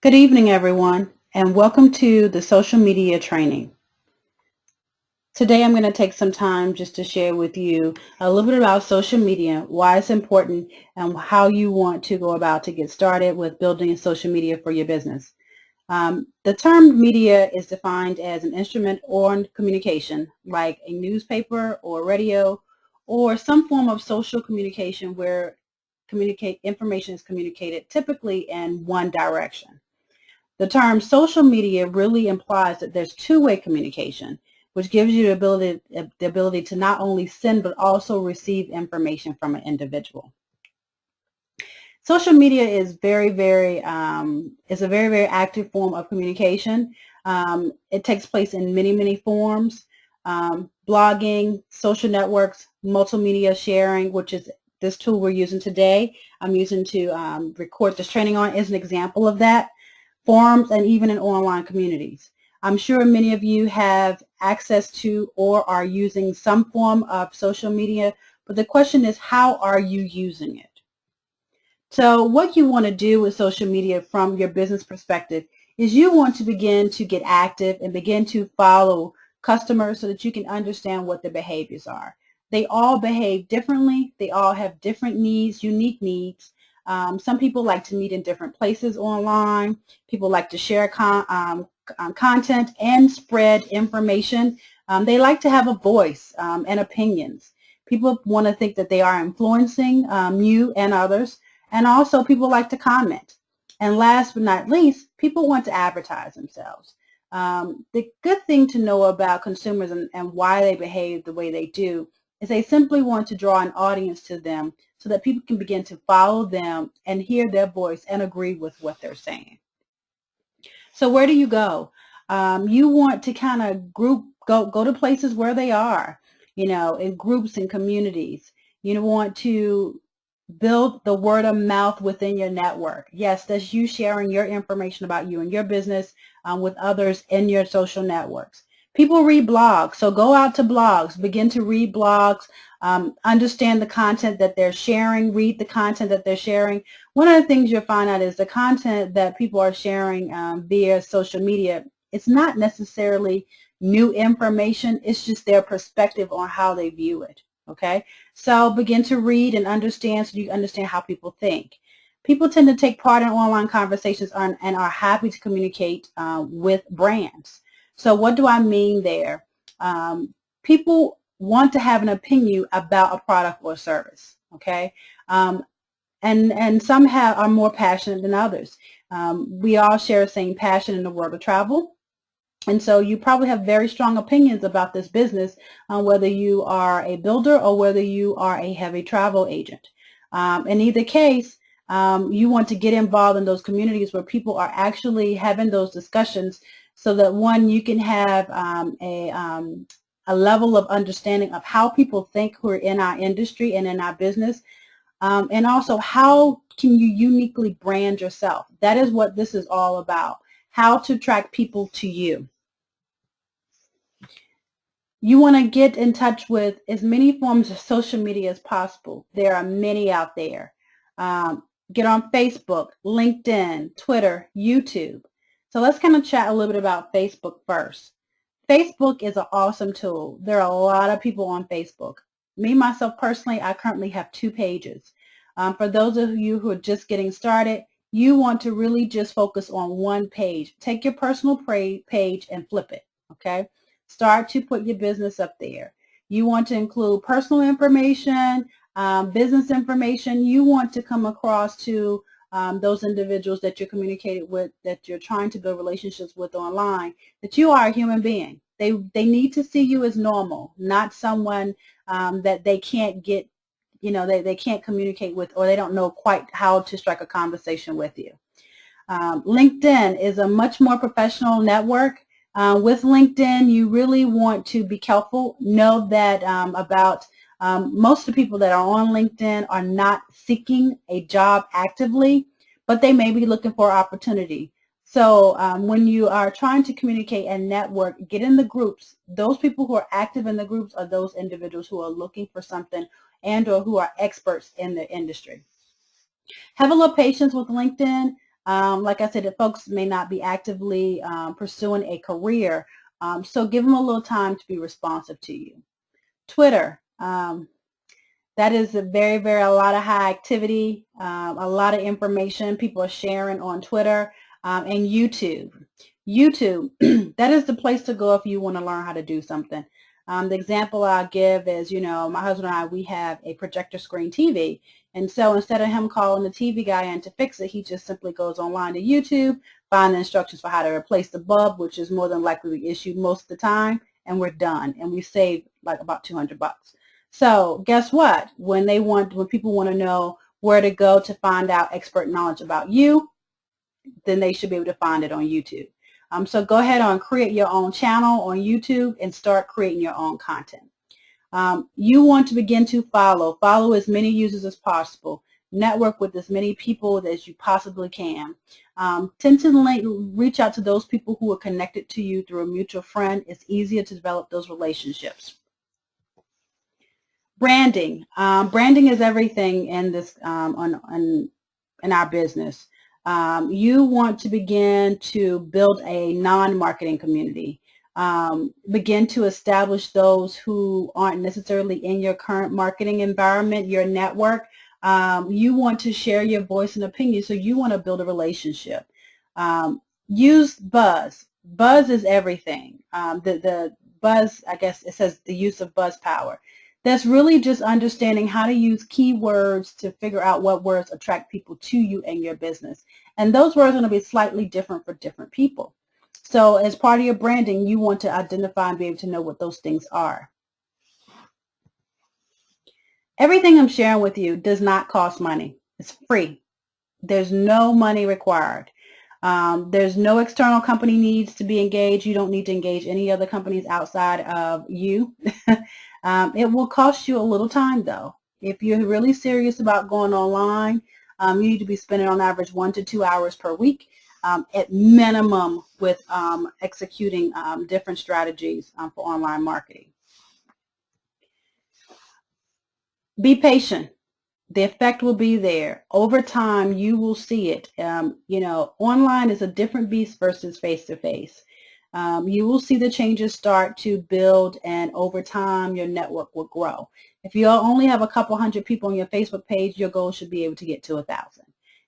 Good evening, everyone, and welcome to the social media training. Today, I'm going to take some time just to share with you a little bit about social media, why it's important, and how you want to go about to get started with building social media for your business. The term media is defined as an instrument or communication, like a newspaper or radio, or some form of social communication where information is communicated typically in one direction. The term social media really implies that there's two-way communication, which gives you the ability to not only send but also receive information from an individual. Social media is is a very active form of communication. It takes place in many forms. Blogging, social networks, multimedia sharing, which is this tool we're using today. I'm using to record this training on is an example of that. Forums, and even in online communities. I'm sure many of you have access to or are using some form of social media, but the question is, how are you using it? So what you want to do with social media from your business perspective is you want to begin to get active and begin to follow customers so that you can understand what their behaviors are. They all behave differently. They all have different needs, unique needs. Some people like to meet in different places online. People like to share content and spread information. They like to have a voice and opinions. People want to think that they are influencing you and others. And also people like to comment. And last but not least, people want to advertise themselves. The good thing to know about consumers and why they behave the way they do is they simply want to draw an audience to them so that people can begin to follow them and hear their voice and agree with what they're saying. So where do you go? You want to kind of go to places where they are, in groups and communities. You want to build the word of mouth within your network. Yes, that's you sharing your information about you and your business with others in your social networks. People read blogs, so go out to blogs, begin to read blogs, understand the content that they're sharing, read the content that they're sharing. One of the things you'll find out is the content that people are sharing via social media, it's not necessarily new information, it's just their perspective on how they view it. Okay, so begin to read and understand so you understand how people think. People tend to take part in online conversations and are happy to communicate with brands. So what do I mean there? People want to have an opinion about a product or service, okay? And some are more passionate than others. We all share the same passion in the world of travel. And so you probably have very strong opinions about this business, whether you are a builder or whether you are a heavy travel agent. In either case, you want to get involved in those communities where people are actually having those discussions so that, one, you can have a level of understanding of how people think who are in our industry and in our business, and also how can you uniquely brand yourself. That is what this is all about, how to attract people to you. You want to get in touch with as many forms of social media as possible. There are many out there. Get on Facebook, LinkedIn, Twitter, YouTube. So let's kind of chat a little bit about Facebook first. Facebook is an awesome tool. There are a lot of people on Facebook. Me, myself, personally, I currently have 2 pages. For those of you who are just getting started, you want to really just focus on one page. Take your personal page and flip it, okay? Start to put your business up there. You want to include personal information, business information. You want to come across to those individuals that you're communicating with, that you're trying to build relationships with online, that you are a human being. They need to see you as normal, not someone that they can't get, they can't communicate with, or they don't know quite how to strike a conversation with you. LinkedIn is a much more professional network. With LinkedIn, you really want to be careful. Know that most of the people that are on LinkedIn are not seeking a job actively, but they may be looking for opportunity. So when you are trying to communicate and network, get in the groups. Those people who are active in the groups are those individuals who are looking for something and or who are experts in the industry. Have a little patience with LinkedIn. Like I said, the folks may not be actively pursuing a career, so give them a little time to be responsive to you. Twitter, that is a lot of high activity, a lot of information people are sharing on Twitter, and YouTube. YouTube, that is the place to go if you want to learn how to do something. The example I'll give is, my husband and I, we have a projector screen TV. And so instead of him calling the TV guy in to fix it, he just simply goes online to YouTube, find the instructions for how to replace the bulb, which is more than likely the issue most of the time, and we're done. And we saved like about $200. So guess what? When people want to know where to go to find out expert knowledge about you, then they should be able to find it on YouTube. So go ahead and create your own channel on YouTube and start creating your own content. You want to begin to follow as many users as possible, network with as many people as you possibly can. Tend to reach out to those people who are connected to you through a mutual friend. It's easier to develop those relationships. Branding. Branding is everything in this in our business. You want to begin to build a non-marketing community. Begin to establish those who aren't necessarily in your current marketing environment, your network. You want to share your voice and opinion, so you want to build a relationship. Use buzz. Buzz is everything. The buzz, I guess it says the use of buzz power. That's really just understanding how to use keywords to figure out what words attract people to you and your business. And those words are going to be slightly different for different people. So as part of your branding, you want to identify and be able to know what those things are. Everything I'm sharing with you does not cost money. It's free. There's no money required. There's no external company needs to be engaged. You don't need to engage any other companies outside of you. It will cost you a little time, though. If you're really serious about going online, you need to be spending on average 1 to 2 hours per week at minimum with executing different strategies for online marketing. Be patient. The effect will be there. Over time, you will see it. Online is a different beast versus face-to-face. You will see the changes start to build, and over time, your network will grow. If you only have a couple hundred people on your Facebook page, your goal should be able to get to 1,000.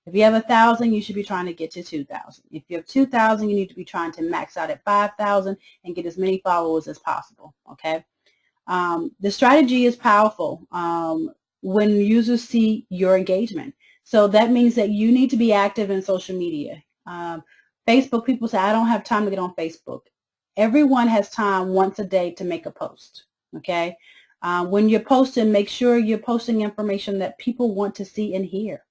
If you have 1,000, you should be trying to get to 2,000. If you have 2,000, you need to be trying to max out at 5,000 and get as many followers as possible, okay? The strategy is powerful when users see your engagement. So that means that you need to be active in social media. Facebook, people say, I don't have time to get on Facebook. Everyone has time once a day to make a post, okay? When you're posting, make sure you're posting information that people want to see and hear,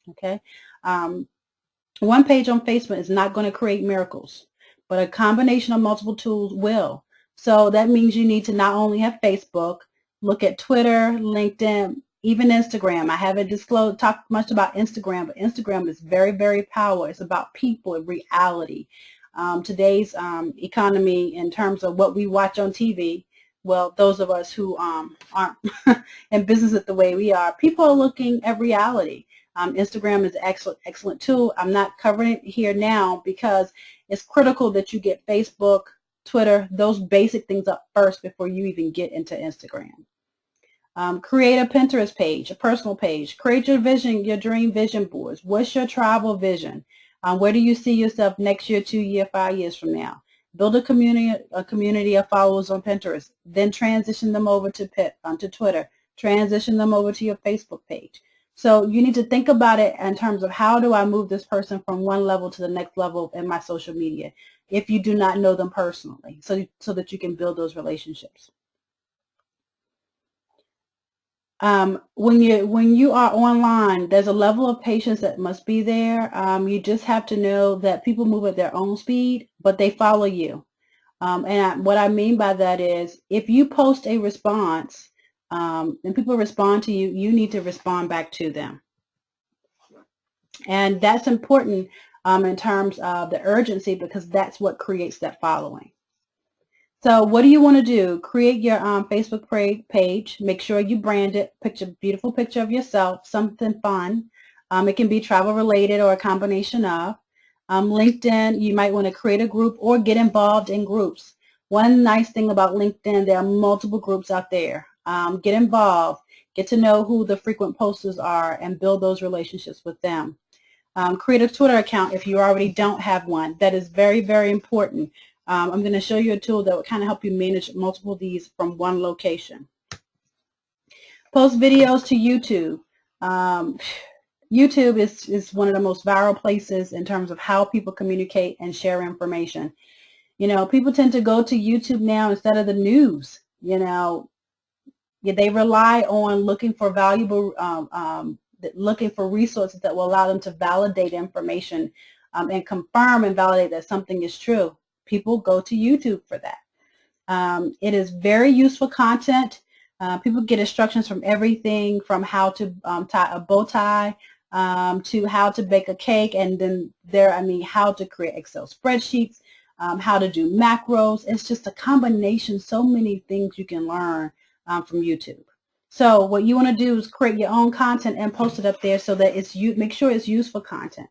okay? One page on Facebook is not going to create miracles, but a combination of multiple tools will. So that means you need to not only have Facebook, look at Twitter, LinkedIn, even Instagram. I haven't talked much about Instagram, but Instagram is very, very powerful. It's about people and reality. Today's economy, in terms of what we watch on TV, well, those of us who aren't in business the way we are, people are looking at reality. Instagram is an excellent tool. I'm not covering it here now because it's critical that you get Facebook, Twitter, those basic things up first before you even get into Instagram. Create a Pinterest page, a personal page. Create your vision, your dream vision boards. What's your travel vision? Where do you see yourself next year, 2 years, 5 years from now? Build a community of followers on Pinterest. Then transition them over to Twitter. Transition them over to your Facebook page. So you need to think about it in terms of, how do I move this person from one level to the next level in my social media if you do not know them personally, so that you can build those relationships. When you are online, there's a level of patience that must be there. You just have to know that people move at their own speed, but they follow you. What I mean by that is, if you post a response and people respond to you, you need to respond back to them. And that's important in terms of the urgency, because that's what creates that following. So what do you want to do? Create your Facebook page. Make sure you brand it. Beautiful picture of yourself, something fun. It can be travel related or a combination of. LinkedIn, you might want to create a group or get involved in groups. One nice thing about LinkedIn, there are multiple groups out there. Get involved, get to know who the frequent posters are, and build those relationships with them. Create a Twitter account if you already don't have one. That is very, very important. I'm going to show you a tool that will kind of help you manage multiple of these from one location. Post videos to YouTube. YouTube is one of the most viral places in terms of how people communicate and share information. You know, people tend to go to YouTube now instead of the news. You know, they rely on looking for valuable, looking for resources that will allow them to validate information and confirm and validate that something is true. People go to YouTube for that. It is very useful content. People get instructions from everything from how to tie a bow tie to how to bake a cake, and then how to create Excel spreadsheets, how to do macros. It's just a combination, so many things you can learn from YouTube. So what you want to do is create your own content and post it up there so that make sure it's useful content.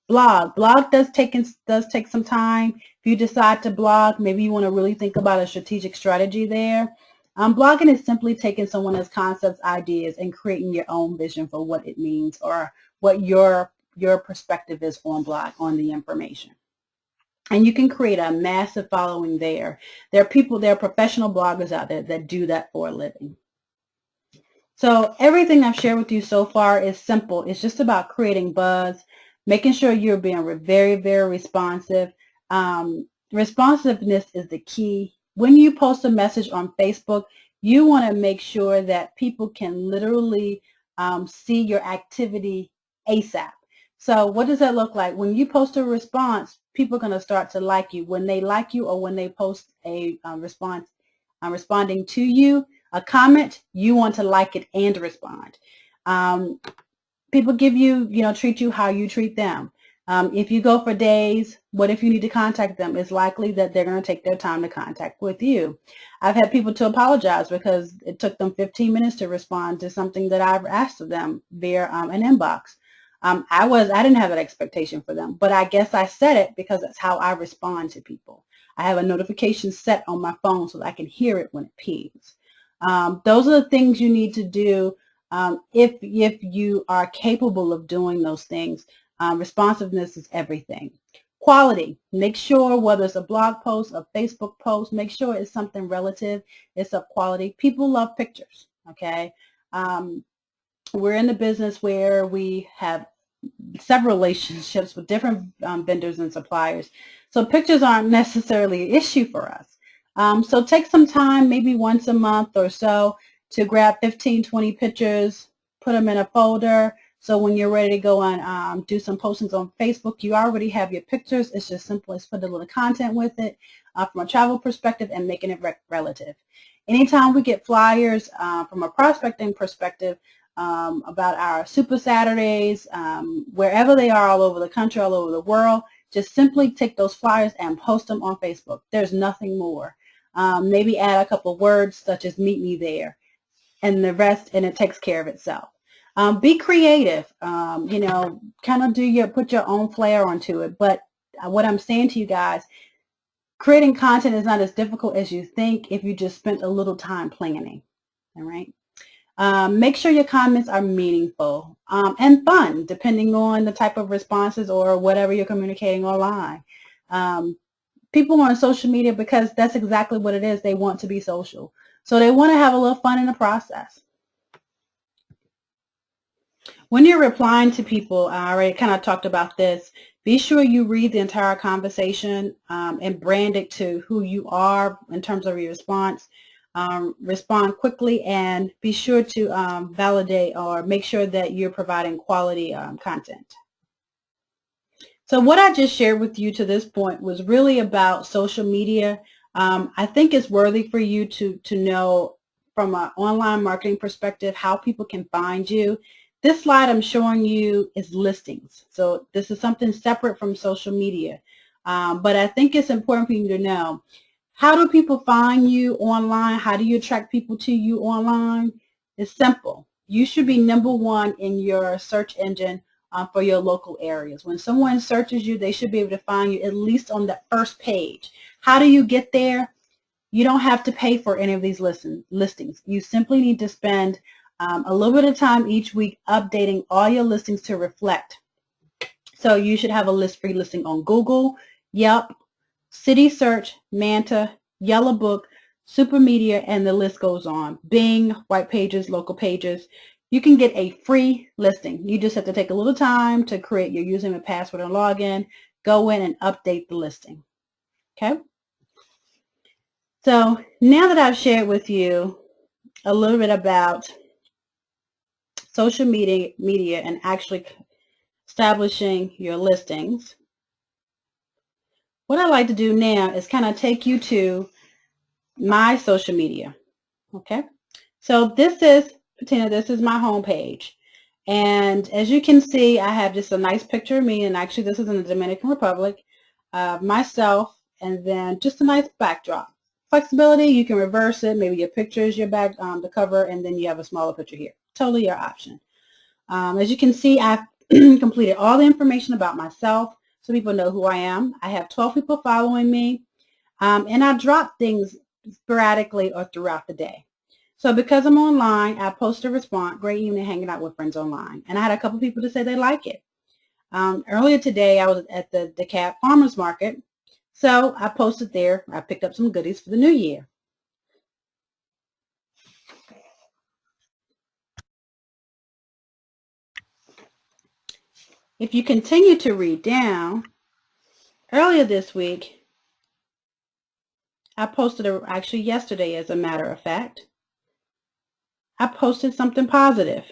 Blog does take some time. If you decide to blog, maybe you want to really think about a strategic strategy there. Blogging is simply taking someone else's concepts, ideas, and creating your own vision for what it means or what your perspective is on the information. And you can create a massive following there. There are professional bloggers out there that do that for a living. So everything I've shared with you so far is simple. It's just about creating buzz, making sure you're being very, very responsive. Responsiveness is the key. When you post a message on Facebook, you want to make sure that people can literally see your activity ASAP. So what does that look like? When you post a response, people are going to start to like you. When they like you or when they post a response responding to you, a comment, you want to like it and respond. People give you, treat you how you treat them. If you go for days, what if you need to contact them? It's likely that they're going to take their time to contact with you. I've had people to apologize because it took them 15 minutes to respond to something that I've asked of them via an inbox. I didn't have that expectation for them, but I guess I said it because that's how I respond to people. I have a notification set on my phone so that I can hear it when it pings. Those are the things you need to do if you are capable of doing those things. Responsiveness is everything. Quality. Make sure whether it's a blog post, a Facebook post, make sure it's something relative. It's of quality. People love pictures, okay? We're in the business where we have several relationships with different vendors and suppliers. So pictures aren't necessarily an issue for us. So take some time, maybe once a month or so, to grab 15, 20 pictures, put them in a folder. So when you're ready to go and do some postings on Facebook, you already have your pictures. It's just simple as put a little content with it from a travel perspective and making it relative. Anytime we get flyers from a prospecting perspective about our Super Saturdays, wherever they are all over the country, all over the world, just simply take those flyers and post them on Facebook. There's nothing more. Maybe add a couple words such as meet me there and the rest, and it takes care of itself. Be creative, kind of put your own flair onto it. But what I'm saying to you guys, creating content is not as difficult as you think if you just spent a little time planning, all right? Make sure your comments are meaningful and fun, depending on the type of responses or whatever you're communicating online. People on social media, because that's exactly what it is, they want to be social. So they want to have a little fun in the process. When you're replying to people, I already kind of talked about this, be sure you read the entire conversation and brand it to who you are in terms of your response. Respond quickly and be sure to validate or make sure that you're providing quality content. So what I just shared with you to this point was really about social media. I think it's worthy for you to know from an online marketing perspective how people can find you. This slide I'm showing you is listings. So this is something separate from social media. But I think it's important for you to know, how do people find you online? How do you attract people to you online? It's simple. You should be #1 in your search engine for your local areas. When someone searches you, they should be able to find you at least on the first page. How do you get there? You don't have to pay for any of these listings. You simply need to spend a little bit of time each week updating all your listings to reflect. So you should have a free listing on Google, Yelp, City Search, Manta, Yellow Book, Super Media, and the list goes on. Bing, White Pages, Local Pages. You can get a free listing. You just have to take a little time to create your username and password and login, go in and update the listing. Okay? So now that I've shared with you a little bit about social media and actually establishing your listings, what I'd like to do now is kind of take you to my social media. Okay, so this is Patina. This is my home page, and as you can see, I have just a nice picture of me, and actually this is in the Dominican Republic, myself, and then just a nice backdrop. Flexibility, you can reverse it. Maybe your picture is your back, the cover, and then you have a smaller picture here. Totally your option. As you can see, I've completed all the information about myself so people know who I am. I have 12 people following me, and I drop things sporadically or throughout the day. So because I'm online, I post a response, great evening hanging out with friends online. And I had a couple people to say they like it. Earlier today, I was at the DeKalb Farmers Market. So I posted there. I picked up some goodies for the new year. If you continue to read down, earlier this week, I posted, actually yesterday as a matter of fact, I posted something positive.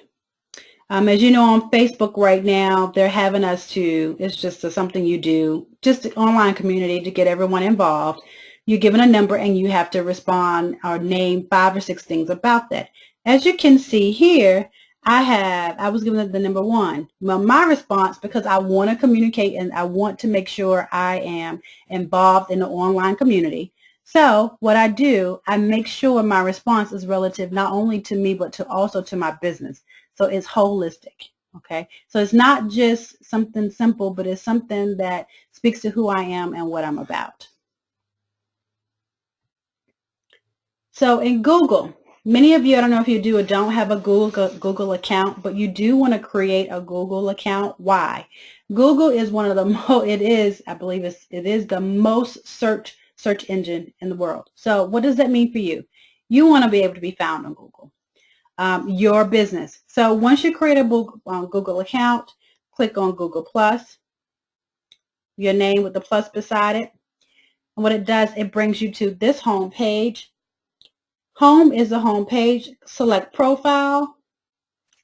As you know, on Facebook right now, they're having us to, it's just something you do, just an online community to get everyone involved. You're given a number and you have to respond or name 5 or 6 things about that. As you can see here, I was given the number 1. Well, my response, because I want to communicate and I want to make sure I am involved in the online community. So what I do, I make sure my response is relative not only to me, but also to my business. So it's holistic, okay? So it's not just something simple, but it's something that speaks to who I am and what I'm about. So in Google, many of you, I don't know if you do or don't have a Google account, but you do want to create a Google account. Why? Google is one of the I believe it is the most search engine in the world. So what does that mean for you? You want to be able to be found on Google. Your business. So once you create a Google account, click on Google Plus, your name with the plus beside it. And what it does, it brings you to this home page. Home is the home page. Select Profile,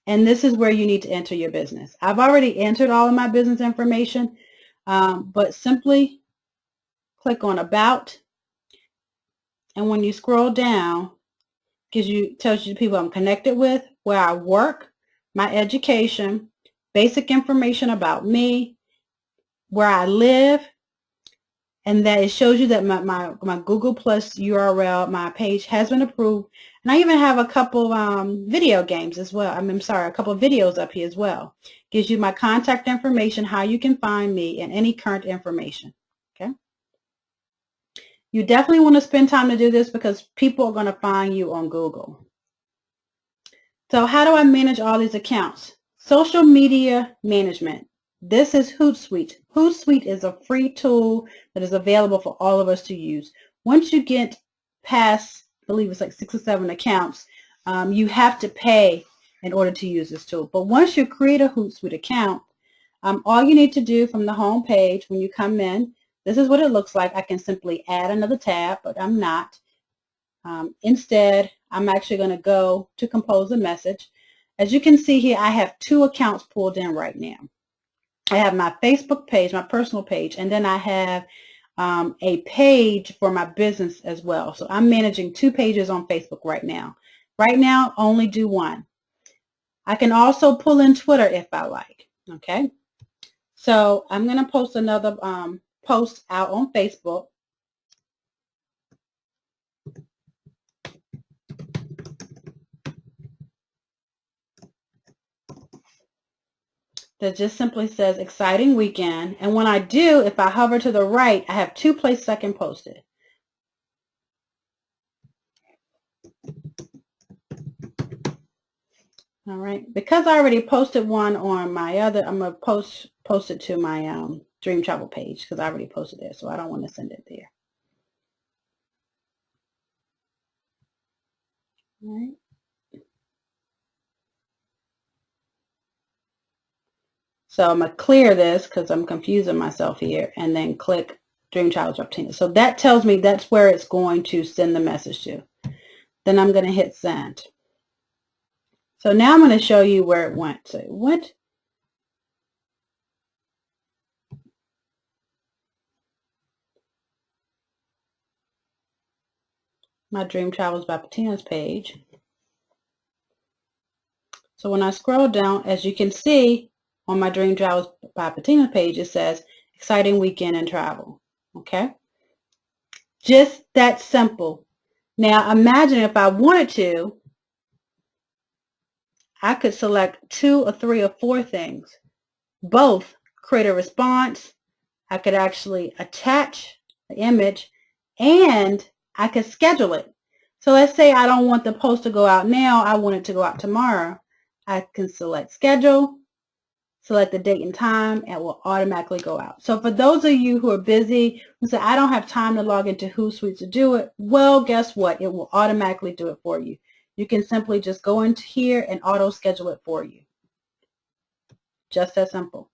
and this is where you need to enter your business. I've already entered all of my business information, but simply click on About, and when you scroll down, tells you the people I'm connected with, where I work, my education, basic information about me, where I live, and that it shows you that my Google Plus URL, my page has been approved. And I even have a couple video games as well. A couple of videos up here as well. Gives you my contact information, how you can find me, and any current information. Okay. You definitely want to spend time to do this because people are going to find you on Google. So how do I manage all these accounts? Social media management. This is Hootsuite. Hootsuite is a free tool that is available for all of us to use. Once you get past, I believe it's like 6 or 7 accounts, you have to pay in order to use this tool. But once you create a Hootsuite account, all you need to do from the home page when you come in, this is what it looks like. I can simply add another tab, but I'm not. Instead, I'm actually going to go to compose a message. As you can see here, I have 2 accounts pulled in right now. I have my Facebook page, my personal page, and then I have a page for my business as well. So I'm managing 2 pages on Facebook right now. Right now, only do 1. I can also pull in Twitter if I like. Okay. So I'm going to post another post out on Facebook. that just simply says exciting weekend. And when I do, if I hover to the right, I have 2 places I can post it. All right, because I already posted one on my other, I'm going to post it to my Dream Travel page because I already posted it, so I don't want to send it there. All right. So I'm going to clear this because I'm confusing myself here, and then click Dream Travel Patina. So that tells me that's where it's going to send the message to. Then I'm going to hit send. So now I'm going to show you where it went. So it went. My Dream Travels by Patina's page. So when I scroll down, as you can see on my Dream Travels by Patina page, it says exciting weekend and travel. Okay? Just that simple. Now imagine if I wanted to, I could select 2 or 3 or 4 things. Both create a response. I could actually attach the image, and I could schedule it. So let's say I don't want the post to go out now. I want it to go out tomorrow. I can select schedule, select the date and time, and it will automatically go out. So for those of you who are busy, who say, I don't have time to log into Hootsuite to do it, well, guess what? It will automatically do it for you. You can simply just go into here and auto schedule it for you. Just that simple.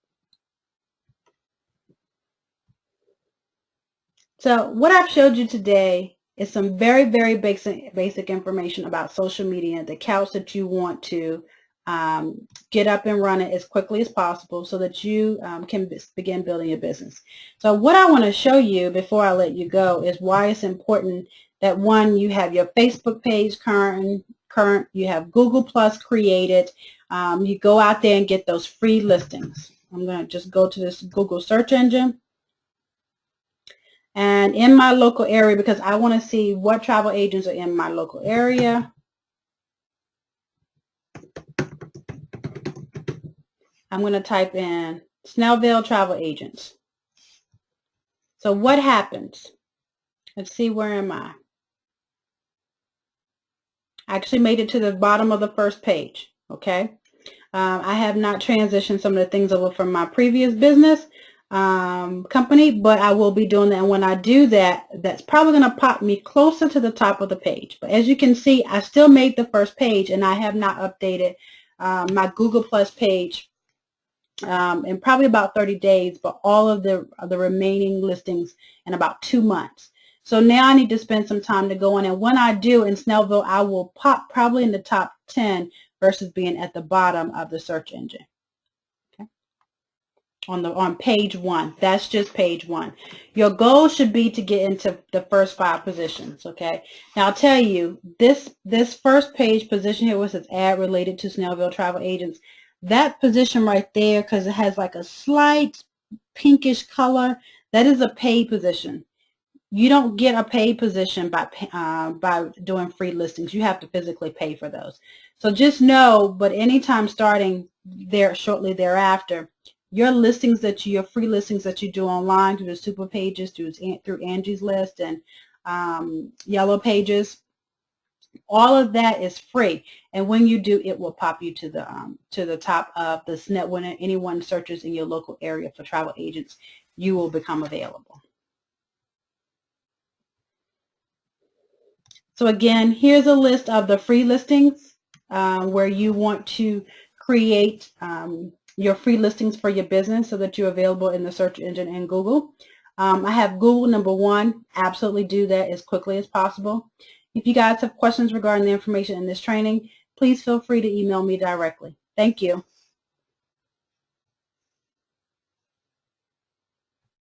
So what I've showed you today is some very, very basic information about social media, the accounts that you want to get up and running as quickly as possible so that you can begin building your business. So what I want to show you before I let you go is why it's important that, one, you have your Facebook page current, you have Google Plus created, you go out there and get those free listings. I'm going to just go to this Google search engine. And in my local area, because I want to see what travel agents are in my local area, I'm going to type in Snellville travel agents. So what happens? Let's see, where am I? I actually made it to the bottom of the first page, okay? I have not transitioned some of the things over from my previous business company, but I will be doing that. And when I do that, that's probably going to pop me closer to the top of the page. But as you can see, I still made the first page, and I have not updated my Google Plus page in probably about 30 days, but all of the remaining listings in about 2 months. So now I need to spend some time to go in, and when I do in Snellville, I will pop probably in the top 10 versus being at the bottom of the search engine. Okay. On page 1. That's just page 1. Your goal should be to get into the first 5 positions. Okay. Now I'll tell you, this first page position here, which says ad related to Snellville travel agents, that position right there, because it has like a slight pinkish color, that is a paid position. You don't get a paid position by doing free listings. You have to physically pay for those. So just know, but anytime starting there shortly thereafter, your listings your free listings that you do online through the super pages, through Angie's List and Yellow Pages, all of that is free. And when you do, it will pop you to the top of the SNET. When anyone searches in your local area for travel agents, you will become available. So again, here's a list of the free listings where you want to create your free listings for your business so that you're available in the search engine in Google. I have Google number 1. Absolutely do that as quickly as possible. If you guys have questions regarding the information in this training, please feel free to email me directly. Thank you.